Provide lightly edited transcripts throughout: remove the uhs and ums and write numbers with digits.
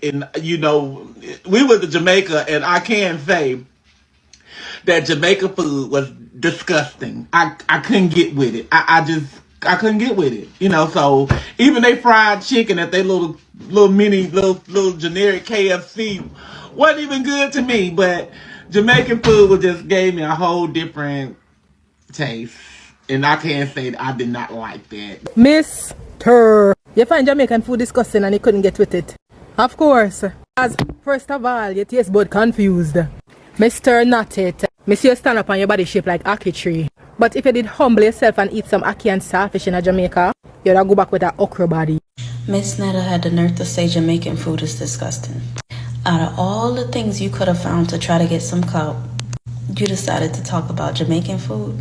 And we went to Jamaica, and I can say that Jamaica food was disgusting. I couldn't get with it. I couldn't get with it. So even they fried chicken at their little generic KFC wasn't even good to me. But Jamaican food just gave me a whole different taste. And I can't say that I did not like that. Mr. You find Jamaican food disgusting and you couldn't get with it? Of course. As first of all, your taste bud confused. Mr. Not it. Miss you stand up on your body shape like ackee tree. But if you did humble yourself and eat some ackee and starfish in Jamaica, you'd go back with that okra body. Miss Netta had the nerve to say Jamaican food is disgusting. Out of all the things you could have found to try to get some clout, you decided to talk about Jamaican food?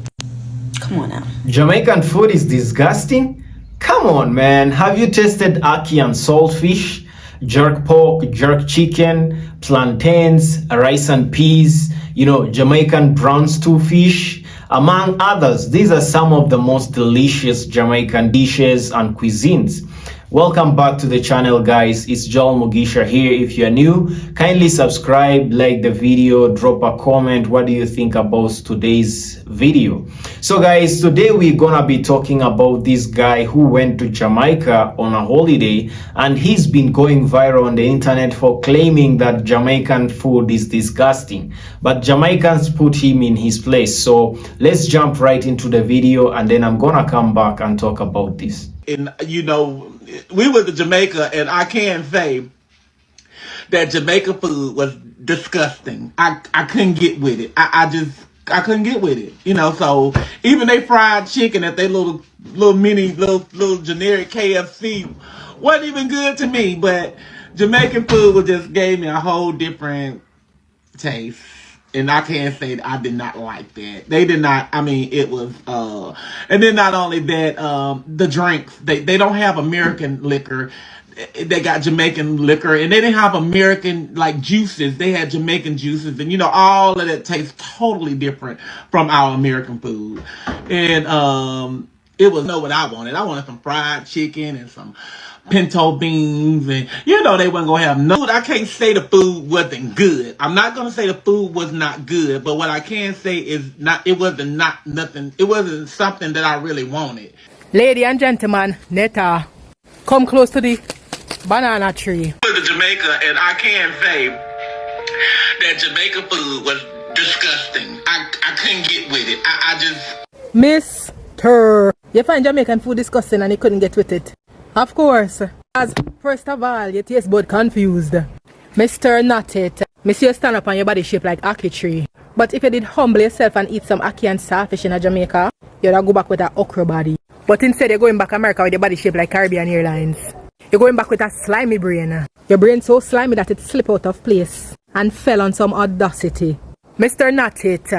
Come on now. Jamaican food is disgusting? Come on, man. Have you tasted ackee and saltfish, jerk pork, jerk chicken, plantains, rice and peas, Jamaican brown stew fish, among others? These are some of the most delicious Jamaican dishes and cuisines. Welcome back to the channel, guys. It's Joel Mugisha here. If you're new, kindly subscribe, like the video, drop a comment. What do you think about today's video? So guys, today we're gonna be talking about this guy who went to Jamaica on a holiday, and he's been going viral on the internet for claiming that Jamaican food is disgusting, but Jamaicans put him in his place. So let's jump right into the video, and then I'm gonna come back and talk about this. And we went to Jamaica, and I can say that Jamaica food was disgusting. I couldn't get with it. I couldn't get with it. So even they fried chicken at their little generic KFC wasn't even good to me. But Jamaican food just gave me a whole different taste. And I can't say that I did not like that. They did not. I mean, it was, and then not only that, the drinks, they don't have American liquor. They got Jamaican liquor, and they didn't have American, juices. They had Jamaican juices, and all of that tastes totally different from our American food. And, it was what I wanted. I wanted some fried chicken and some pinto beans, and they wasn't gonna have no. I can't say the food wasn't good. I'm not gonna say the food was not good, but what I can say is it wasn't nothing. It wasn't something that I really wanted. Lady and gentlemen, Netta, come close to the banana tree. I went to Jamaica, and I can say that Jamaica food was disgusting. I couldn't get with it. I just. Mr. You find Jamaican food disgusting and you couldn't get with it? Of course. As first of all, your taste bud confused. Mr. Not it. Miss you stand up on your body shape like ackee tree. But if you did humble yourself and eat some ackee and starfish in Jamaica, you'd go back with that okra body. But instead you're going back America with your body shape like Caribbean Airlines. You're going back with a slimy brain. Your brain so slimy that it slipped out of place and fell on some audacity. Mr. Not it.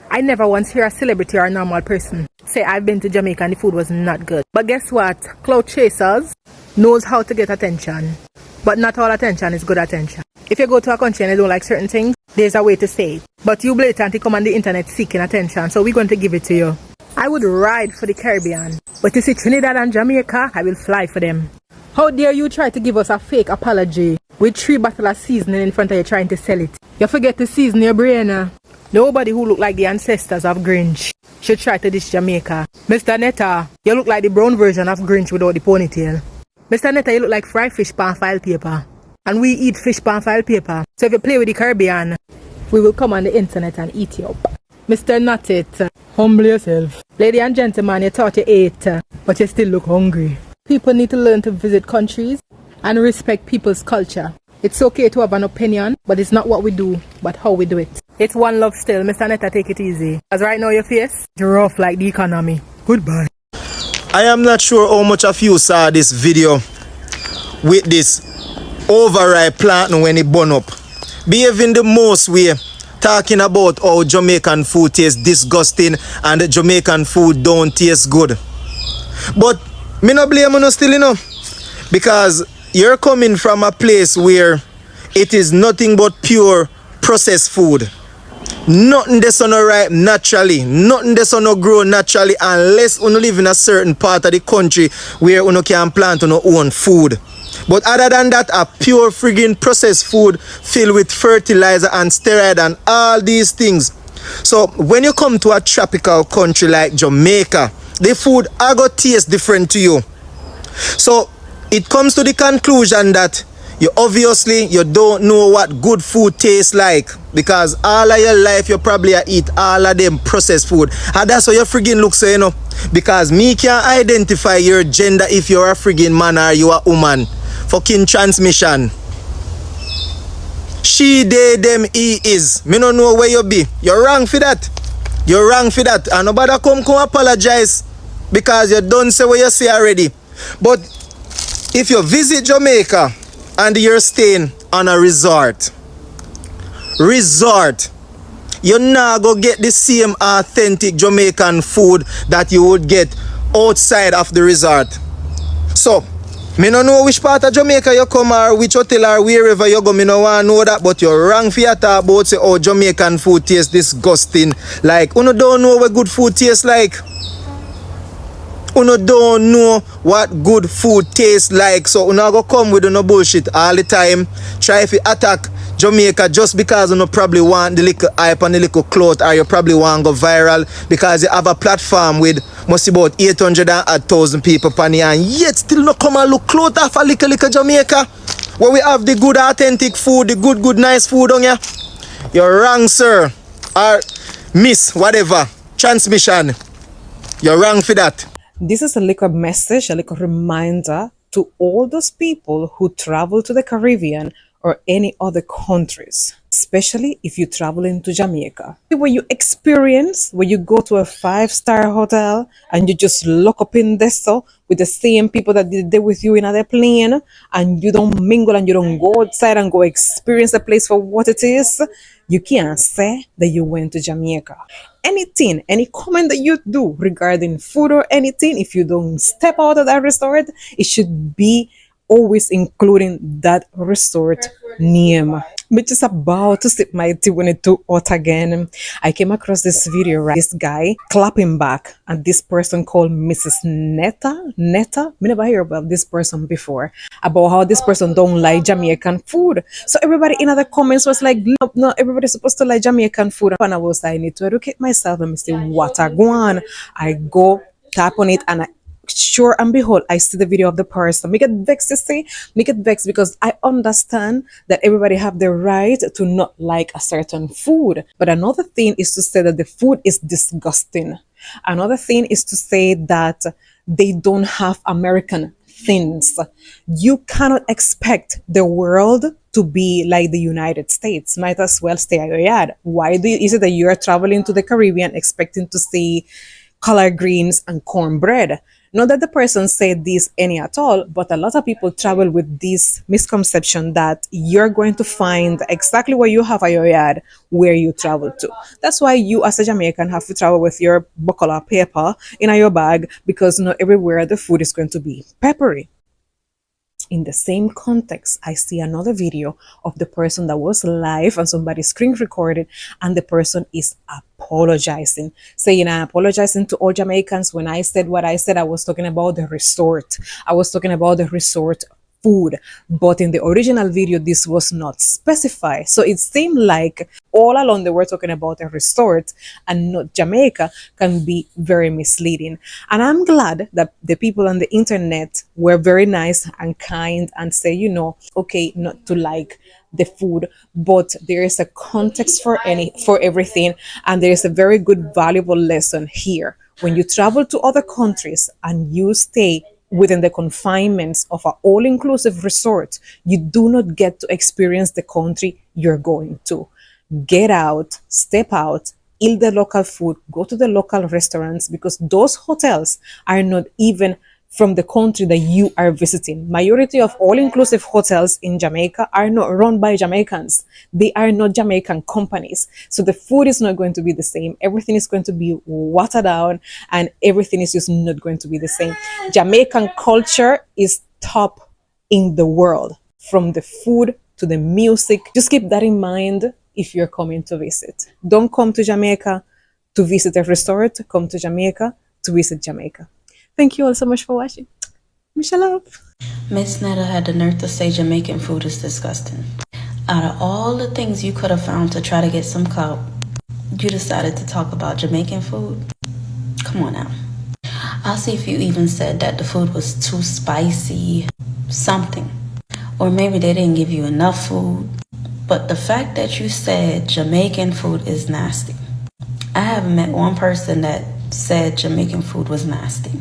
I never once hear a celebrity or a normal person say I've been to Jamaica and the food was not good. But guess what? Clout chasers knows how to get attention. But not all attention is good attention. If you go to a country and you don't like certain things, there's a way to say it. But you blatantly come on the internet seeking attention, so we're going to give it to you. I would ride for the Caribbean, but you see Trinidad and Jamaica, I will fly for them. How dare you try to give us a fake apology with 3 bottles of seasoning in front of you trying to sell it? You forget to season your brain. Nobody who look like the ancestors of Grinch should try to dish Jamaica. Mr. Netta, you look like the brown version of Grinch without the ponytail. Mr. Netta, you look like fried fish pan file paper. And we eat fish pan file paper. So if you play with the Caribbean, we will come on the internet and eat you up. Mr. Not it. Humble yourself. Lady and gentlemen, you thought you ate, but you still look hungry. People need to learn to visit countries and respect people's culture. It's okay to have an opinion, but it's not what we do, but how we do it. It's one love still. Mr. Netta, take it easy. As right now your face, you're rough like the economy. Goodbye. I am not sure how much of you saw this video with this overripe plantain when it burn up. Behaving the most way, talking about how Jamaican food tastes disgusting and Jamaican food don't taste good. But me no blame you still, because you're coming from a place where it is nothing but pure processed food. Nothing that's on ripe naturally, nothing that's on grow naturally, unless you live in a certain part of the country where you can plant your own food. But other than that, a pure friggin' processed food filled with fertilizer and steroid and all these things. So when you come to a tropical country like Jamaica, the food are going to taste different to you. So it comes to the conclusion that you don't know what good food tastes like, because all of your life you probably eat all of them processed food, and that's how your friggin' look. So you know, because me can't identify your gender if you're a friggin' man or you a woman. Fucking transmission. She, they, them, he, is. Me no know where you be. You're wrong for that. You're wrong for that. And nobody come apologize because you don't say what you say already. But if you visit Jamaica and you're staying on a resort, you're not gonna get the same authentic Jamaican food that you would get outside of the resort. So me no know which part of Jamaica you come or which hotel or wherever you go. Me no want to know that, but you're wrong for your talk about say, oh, Jamaican food tastes disgusting. Like, you don't know what good food tastes like. You don't know what good food tastes like. So you not go come with no bullshit all the time. Try to attack Jamaica just because you probably want the little hype and the little clout, or you probably want to go viral because you have a platform with must about 800,000 people on here, and yet still not come and look clout off a little Jamaica where we have the good authentic food, the good nice food on here. You're wrong, sir, or miss, whatever, transmission. You're wrong for that. This is a little message, a little reminder to all those people who travel to the Caribbean or any other countries, especially if you travel into Jamaica. When you go to a 5-star hotel and you just lock up in there so with the same people that did there with you in other plane, and you don't mingle and you don't go outside and go experience the place for what it is, you can't say that you went to Jamaica. Anything, any comment that you do regarding food or anything, if you don't step out of that resort, it should be always including that resort name. I'm just about to sip my tea when it too hot again. I came across this video, right? This guy clapping back and this person called Mrs. Netta. Me never hear about this person before, about how this person don't like Jamaican food. So everybody in other comments was like, no, everybody's supposed to like Jamaican food. And I was like, I need to educate myself and say, what I go on. I go tap on it and sure and behold, I see the video of the person. Make it vexed, you see? Make it vexed because I understand that everybody have the right to not like a certain food. But another thing is to say that the food is disgusting. Another thing is to say that they don't have American things. You cannot expect the world to be like the United States. Might as well stay at your yard. Why is it that you are traveling to the Caribbean expecting to see collard greens and cornbread? Not that the person said this any at all, but a lot of people travel with this misconception that you're going to find exactly what you have at your yard where you travel to. That's why you as a Jamaican have to travel with your buckle of paper in your bag, because not everywhere the food is going to be peppery. In the same context, I see another video of the person that was live and somebody screen recorded, and the person is apologizing, saying, I'm apologizing to all Jamaicans. When I said what I said, I was talking about the resort. I was talking about the resort food, but in the original video this was not specified. So it seemed like all along they were talking about a resort and not Jamaica, can be very misleading. And I'm glad that the people on the internet were very nice and kind and say, you know, okay, not to like the food, but there is a context for everything, and there is a very good valuable lesson here. When you travel to other countries and you stay within the confinements of an all-inclusive resort, you do not get to experience the country you're going to. Get out, step out, eat the local food, go to the local restaurants, because those hotels are not even from the country that you are visiting. Majority of all-inclusive hotels in Jamaica are not run by Jamaicans. They are not Jamaican companies. So the food is not going to be the same. Everything is going to be watered down, and everything is just not going to be the same. Jamaican culture is top in the world, from the food to the music. Just keep that in mind if you're coming to visit. Don't come to Jamaica to visit a resort. Come to Jamaica to visit Jamaica. Thank you all so much for watching. Michelle. Miss Netta had the nerve to say Jamaican food is disgusting. Out of all the things you could have found to try to get some clout, you decided to talk about Jamaican food? Come on now. I'll see if you even said that the food was too spicy, something. Or maybe they didn't give you enough food. But the fact that you said Jamaican food is nasty. I haven't met one person that said Jamaican food was nasty.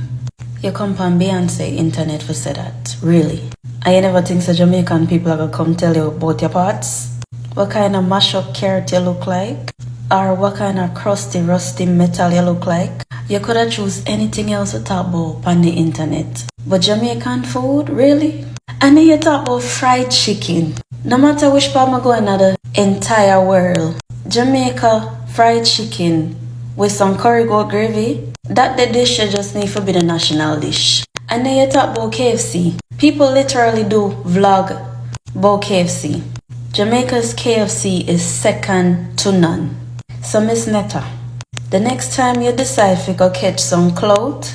You come from Beyonce internet for say that, really. I never think so Jamaican people are gonna come tell you about your parts. What kind of mash up carrot you look like? Or what kind of crusty, rusty metal you look like? You could have choose anything else to talk about on the internet. But Jamaican food, really? And then you talk about fried chicken. No matter which part I go in the entire world, Jamaica fried chicken with some curry goat gravy, that the dish you just need to be the national dish. And then you talk about KFC. People literally do vlog about KFC. Jamaica's KFC is second to none. So Miss Netta, the next time you decide to go catch some clout,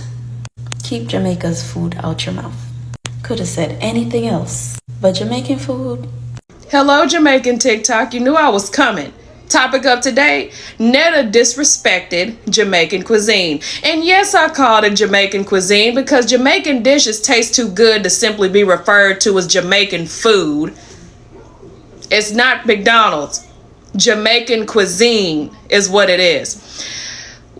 keep Jamaica's food out your mouth. Could have said anything else, but Jamaican food. Hello, Jamaican TikTok. You knew I was coming. Topic of today, Netta disrespected Jamaican cuisine. And yes, I called it Jamaican cuisine because Jamaican dishes taste too good to simply be referred to as Jamaican food. It's not McDonald's. Jamaican cuisine is what it is.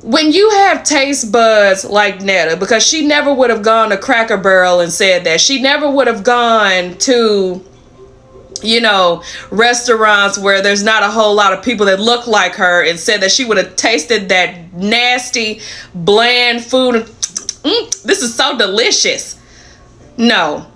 When you have taste buds like Netta, because she never would have gone to Cracker Barrel and said that. She never would have gone to, you know, restaurants where there's not a whole lot of people that look like her and said that she would have tasted that nasty, bland food. This is so delicious. No.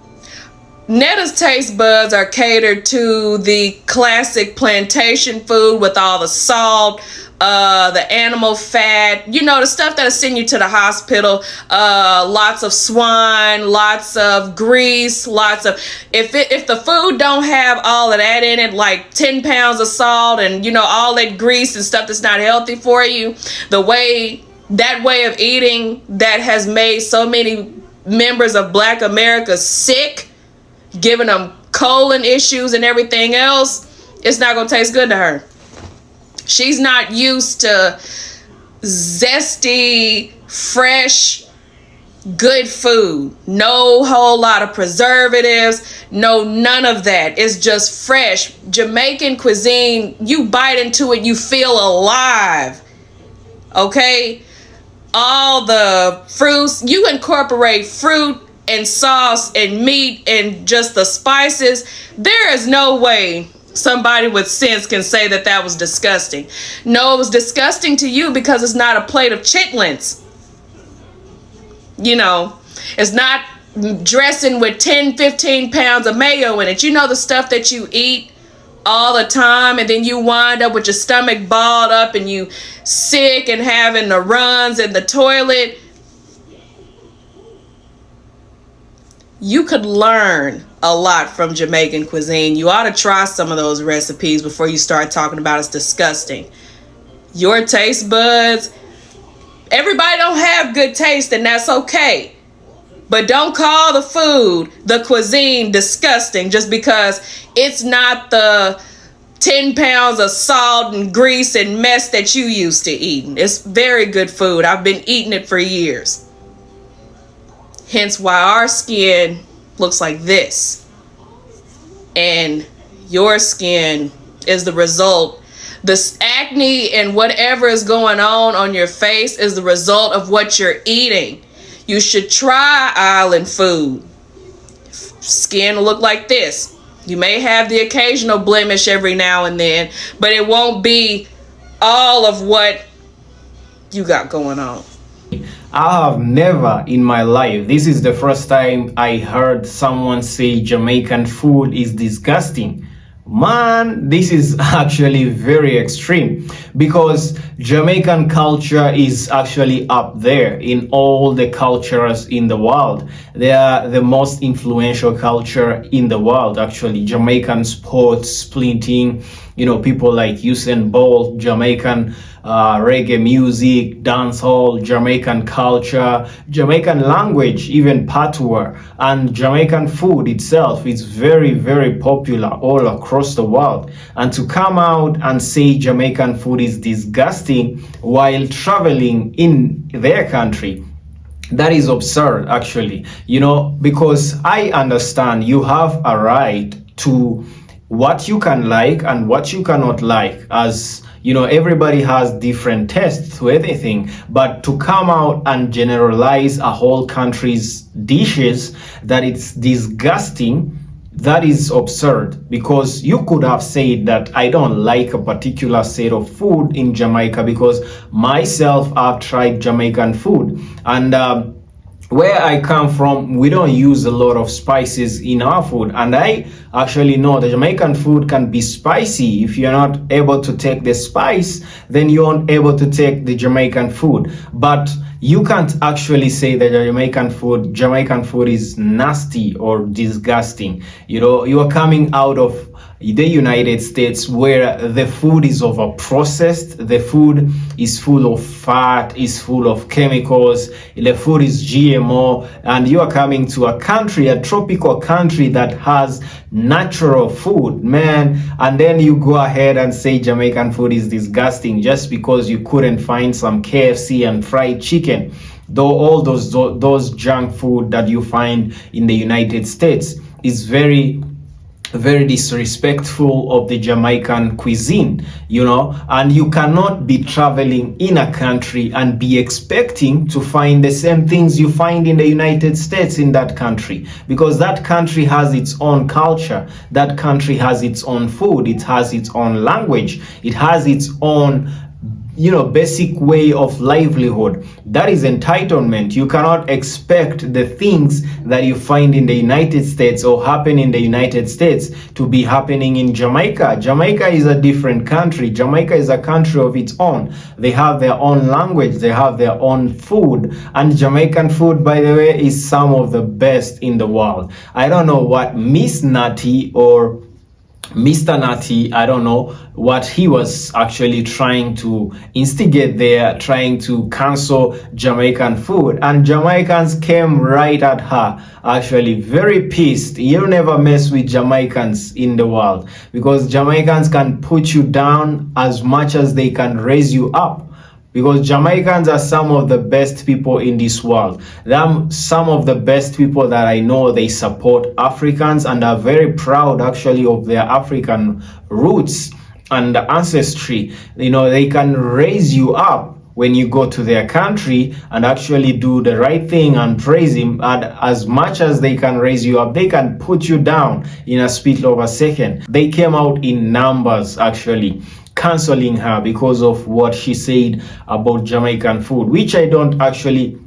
Netta's taste buds are catered to the classic plantation food with all the salt, the animal fat, you know, the stuff that'll send you to the hospital, lots of swine, lots of grease, lots of, if the food don't have all of that in it, like 10 pounds of salt and, you know, all that grease and stuff that's not healthy for you, that way of eating that has made so many members of Black America sick, giving them colon issues and everything else, it's not gonna taste good to her. She's not used to zesty, fresh, good food. No whole lot of preservatives. No, none of that. It's just fresh. Jamaican cuisine, you bite into it, you feel alive. Okay? All the fruits, you incorporate fruit and sauce and meat and just the spices. There is no way somebody with sense can say that that was disgusting. No, it was disgusting to you because it's not a plate of chitlins. You know, it's not dressing with 10, 15 pounds of mayo in it. You know, the stuff that you eat all the time and then you wind up with your stomach balled up and you sick and having the runs in the toilet. You could learn a lot from Jamaican cuisine. You ought to try some of those recipes before you start talking about it's disgusting. Your taste buds, everybody don't have good taste and that's okay. But don't call the food, the cuisine, disgusting just because it's not the 10 pounds of salt and grease and mess that you used to eating. It's very good food. I've been eating it for years. Hence why our skin looks like this. And your skin is the result. The acne and whatever is going on your face is the result of what you're eating. You should try island food. Skin will look like this. You may have the occasional blemish every now and then, but it won't be all of what you got going on. I have never in my life, this is the first time I heard someone say Jamaican food is disgusting. Man, this is actually very extreme because Jamaican culture is actually up there in all the cultures in the world. They are the most influential culture in the world, actually. Jamaican sports, splinting, you know, people like Usain Bolt, Jamaican reggae music, dancehall, Jamaican culture, Jamaican language, even patois, and Jamaican food itself is very, very popular all across the world. And to come out and say Jamaican food is disgusting while traveling in their country, that is absurd, actually, because I understand you have a right to what you can like and what you cannot like, as everybody has different tastes to everything. But to come out and generalize a whole country's dishes that it's disgusting, that is absurd, because you could have said that I don't like a particular set of food in Jamaica, because myself, I've tried Jamaican food, and where I come from, we don't use a lot of spices in our food, and I actually know the Jamaican food can be spicy. If you're not able to take the spice, then you aren't able to take the Jamaican food. But you can't actually say that Jamaican food is nasty or disgusting. You are coming out of the United States, where the food is over processed, the food is full of fat, is full of chemicals, the food is GMO, and you are coming to a country, a tropical country that has natural food, man, and then you go ahead and say Jamaican food is disgusting just because you couldn't find some KFC and fried chicken, though all those junk food that you find in the United States is very disrespectful of the Jamaican cuisine, and you cannot be traveling in a country and be expecting to find the same things you find in the United States in that country, because that country has its own culture, that country has its own food, it has its own language, it has its own basic way of livelihood. That is entitlement. You cannot expect the things that you find in the United States or happen in the United States to be happening in Jamaica. Jamaica is a different country. Jamaica is a country of its own. They have their own language, they have their own food, and Jamaican food, by the way, is some of the best in the world. I don't know what Miss Natty or Mr. Natty, I don't know what he was actually trying to instigate there, trying to cancel Jamaican food. And Jamaicans came right at her, actually very pissed. You never mess with Jamaicans in the world, because Jamaicans can put you down as much as they can raise you up. Because Jamaicans are some of the best people in this world. They're some of the best people that I know. They support Africans and are very proud actually of their African roots and ancestry. They can raise you up when you go to their country and actually do the right thing and praise him. And as much as they can raise you up, they can put you down in a split of a second. They came out in numbers actually, canceling her because of what she said about Jamaican food, which I don't actually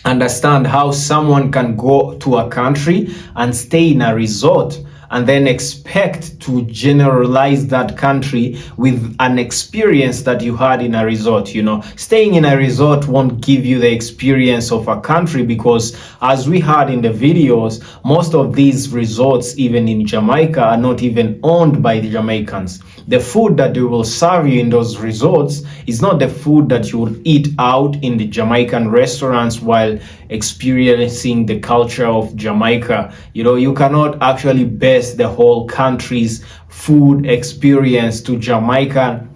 understand how someone can go to a country and stay in a resort and then expect to generalize that country with an experience that you had in a resort. Staying in a resort won't give you the experience of a country, because as we heard in the videos, most of these resorts, even in Jamaica, are not even owned by the Jamaicans. The food that they will serve you in those resorts is not the food that you would eat out in the Jamaican restaurants while experiencing the culture of Jamaica. You cannot actually base the whole country's food experience to Jamaica,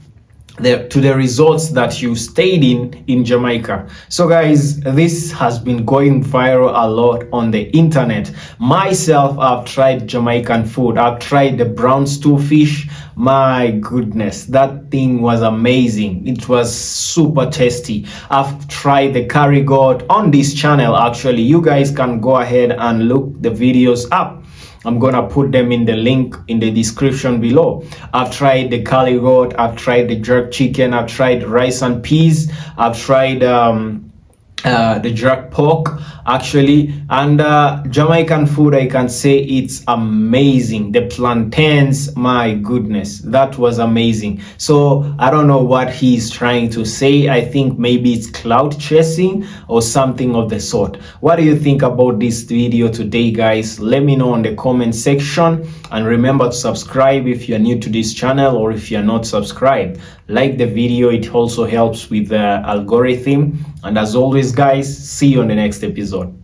to the resorts that you stayed in Jamaica. So guys, this has been going viral a lot on the internet. Myself, I've tried Jamaican food. I've tried the brown stew fish. My goodness, that thing was amazing. It was super tasty. I've tried the curry goat on this channel. Actually, you guys can go ahead and look the videos up. I'm gonna put them in the link in the description below. I've tried the curry goat, I've tried the jerk chicken, I've tried rice and peas, I've tried the jerk pork actually, and Jamaican food, I can say it's amazing. The plantains, my goodness, that was amazing. So I don't know what he's trying to say. I think maybe it's cloud chasing or something of the sort. What do you think about this video today, guys? Let me know in the comment section, and remember to subscribe if you're new to this channel or if you're not subscribed. like the video. It also helps with the algorithm. And as always, guys, see you on the next episode.